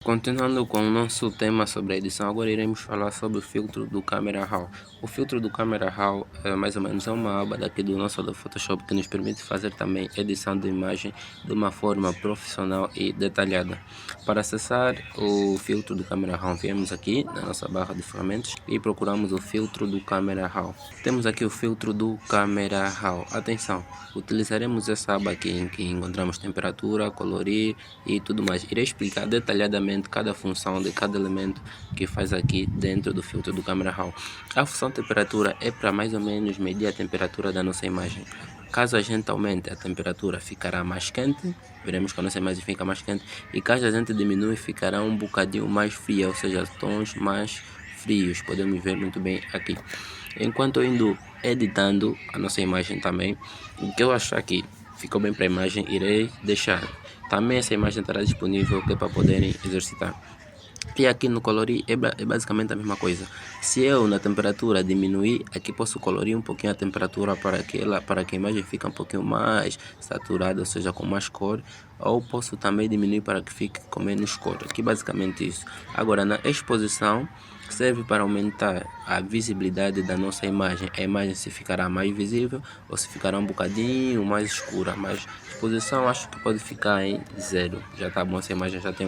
Continuando com o nosso tema sobre a edição, agora iremos falar sobre o filtro do Camera Raw. O filtro do Camera Raw é mais ou menos uma aba daqui do nosso do Photoshop que nos permite fazer também edição de imagem de uma forma profissional e detalhada. Para acessar o filtro do Camera Raw, viemos aqui na nossa barra de ferramentas e procuramos o filtro do Camera Raw. Temos aqui o filtro do Camera Raw. Atenção, utilizaremos essa aba aqui em que encontramos temperatura, colorir e tudo mais. Irei explicar detalhadamente cada função de cada elemento que faz aqui dentro do filtro do Camera Raw. A função temperatura é para mais ou menos medir a temperatura da nossa imagem. Caso a gente aumente a temperatura, ficará mais quente, veremos que a nossa imagem fica mais quente, e caso a gente diminui, ficará um bocadinho mais fria, ou seja, tons mais frios, podemos ver muito bem aqui. Enquanto eu indo editando a nossa imagem também, o que eu achar que ficou bem para a imagem, irei deixar. Também essa imagem estará disponível para poderem exercitar. E aqui no colorir é basicamente a mesma coisa. Se eu na temperatura diminuir, aqui posso colorir um pouquinho a temperatura para que a imagem fique um pouquinho mais saturada, ou seja, com mais cor. Ou posso também diminuir para que fique com menos cor. Aqui basicamente isso. Agora na exposição serve para aumentar a visibilidade da nossa imagem. A imagem se ficará mais visível ou se ficará um bocadinho mais escura. Mas exposição acho que pode ficar em 0. Já está bom, essa imagem já tem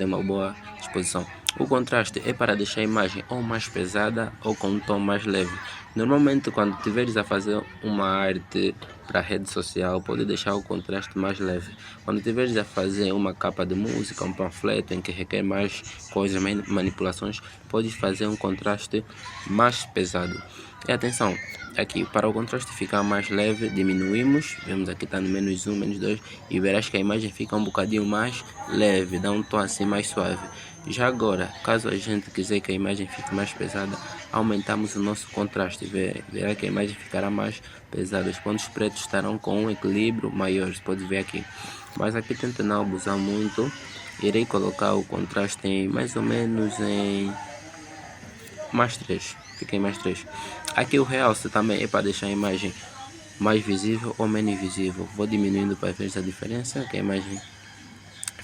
uma boa exposição. O contraste é para deixar a imagem ou mais pesada ou com um tom mais leve. Normalmente quando tiveres a fazer uma arte para rede social, pode deixar o contraste mais leve. Quando tiveres a fazer uma capa de música, um panfleto em que requer mais coisas, mais manipulações, podes fazer um contraste mais pesado. E atenção, aqui para o contraste ficar mais leve, diminuímos, vemos aqui está no -1, -2 e verás que a imagem fica um bocadinho mais leve, dá um tom assim mais suave. Já agora, caso a gente quiser que a imagem fique mais pesada, aumentamos o nosso contraste, verá que a imagem ficará mais pesada, os pontos pretos estarão com um equilíbrio maior, você pode ver aqui. Mas aqui tenta não abusar muito, irei colocar o contraste em mais ou menos em mais 3, fiquei mais 3. Aqui o realce também é para deixar a imagem mais visível ou menos visível. Vou diminuindo para ver essa diferença, que a imagem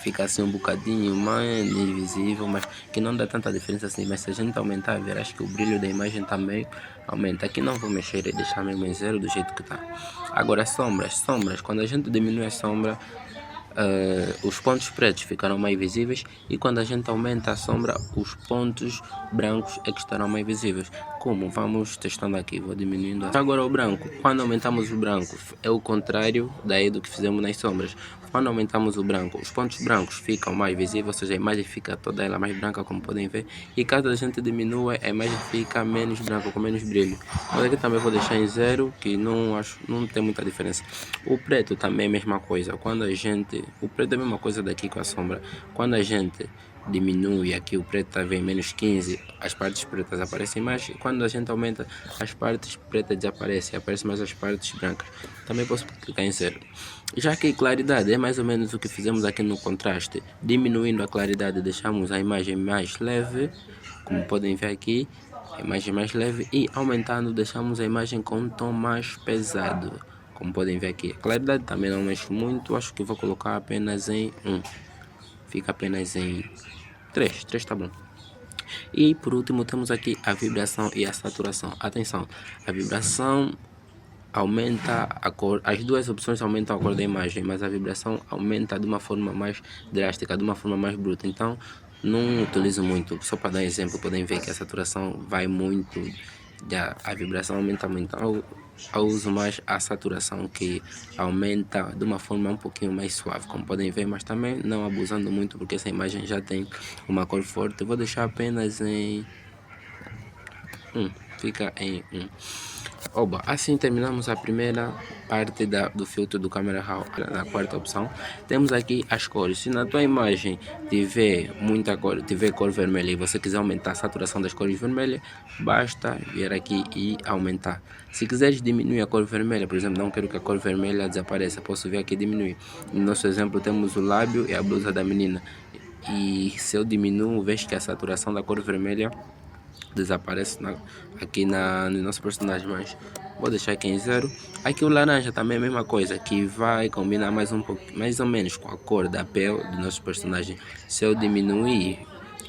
fica assim um bocadinho mais visível, mas que não dá tanta diferença assim. Mas se a gente aumentar, verás que o brilho da imagem também aumenta. Aqui não vou mexer e deixar mesmo em 0 do jeito que está. Agora sombras, quando a gente diminui a sombra, os pontos pretos ficarão mais visíveis, e quando a gente aumenta a sombra, os pontos brancos é que estarão mais visíveis. Como? Vamos testando aqui, vou diminuindo. Agora o branco, quando aumentamos o branco, é o contrário daí do que fizemos nas sombras. Quando aumentamos o branco, os pontos brancos ficam mais visíveis, ou seja, a imagem fica toda ela mais branca, como podem ver. E caso a gente diminua, a imagem fica menos branca, com menos brilho. Mas aqui também vou deixar em 0, que não tem muita diferença. O preto também é a mesma coisa. O preto é a mesma coisa daqui com a sombra. Quando a gente diminui aqui, o preto está em -15, as partes pretas aparecem mais, e quando a gente aumenta, as partes pretas desaparecem, aparecem mais as partes brancas. Também posso clicar em 0. Já que claridade é mais ou menos o que fizemos aqui no contraste, diminuindo a claridade deixamos a imagem mais leve, como podem ver aqui, a imagem mais leve, e aumentando deixamos a imagem com um tom mais pesado, como podem ver aqui. A claridade também não mexo muito, acho que vou colocar apenas em 1. Fica apenas em 3 está bom. E por último temos aqui a vibração e a saturação. Atenção, a vibração aumenta a cor, as duas opções aumentam a cor da imagem, mas a vibração aumenta de uma forma mais drástica, de uma forma mais bruta. Então não utilizo muito, só para dar exemplo, podem ver que a saturação vai muito, a vibração aumenta muito. Eu uso mais a saturação, que aumenta de uma forma um pouquinho mais suave, como podem ver, mas também não abusando muito, porque essa imagem já tem uma cor forte. Vou deixar apenas em 1, fica em 1. Oba, assim terminamos a primeira parte do filtro do Camera Raw. Na quarta opção temos aqui as cores. Se na tua imagem tiver muita cor, tiver cor vermelha e você quiser aumentar a saturação das cores vermelhas, basta vir aqui e aumentar. Se quiseres diminuir a cor vermelha, por exemplo, não quero que a cor vermelha desapareça, posso vir aqui e diminuir. No nosso exemplo temos o lábio e a blusa da menina, e se eu diminuo, vejo que a saturação da cor vermelha desaparece aqui no nosso personagem, mas vou deixar aqui em 0. Aqui o laranja também é a mesma coisa, que vai combinar mais ou menos com a cor da pele do nosso personagem. Se eu diminuir,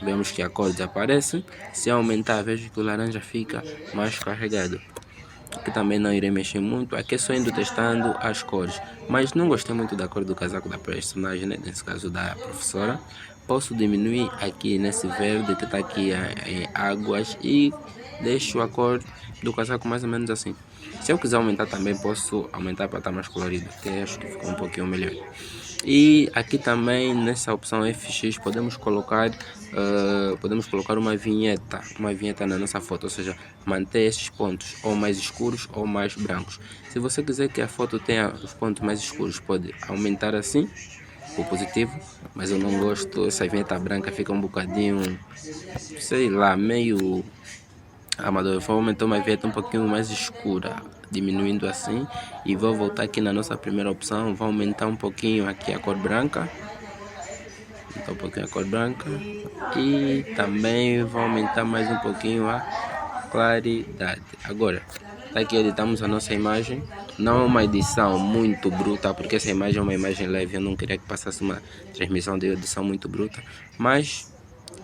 vemos que a cor desaparece. Se eu aumentar, vejo que o laranja fica mais carregado. Aqui também não irei mexer muito, aqui é só indo testando as cores. Mas não gostei muito da cor do casaco da personagem, né? Nesse caso da professora. Posso diminuir aqui nesse verde que está aqui em águas e deixo a cor do casaco mais ou menos assim. Se eu quiser aumentar também posso aumentar para estar mais colorido, que acho que ficou um pouquinho melhor. E aqui também nessa opção FX podemos colocar uma vinheta na nossa foto, ou seja, manter esses pontos ou mais escuros ou mais brancos. Se você quiser que a foto tenha os pontos mais escuros, pode aumentar assim o positivo, mas eu não gosto, essa vinheta branca fica um bocadinho, sei lá, meio amador. Vou aumentar uma vinheta um pouquinho mais escura, diminuindo assim, e vou voltar aqui na nossa primeira opção, vou aumentar um pouquinho aqui a cor branca, e também vou aumentar mais um pouquinho a claridade. Agora, aqui editamos a nossa imagem, não é uma edição muito bruta, porque essa imagem é uma imagem leve, eu não queria que passasse uma transmissão de edição muito bruta, mas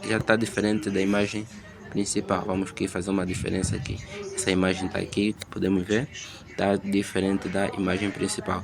já está diferente da imagem principal. Vamos aqui fazer uma diferença aqui. Essa imagem está aqui, podemos ver, está diferente da imagem principal.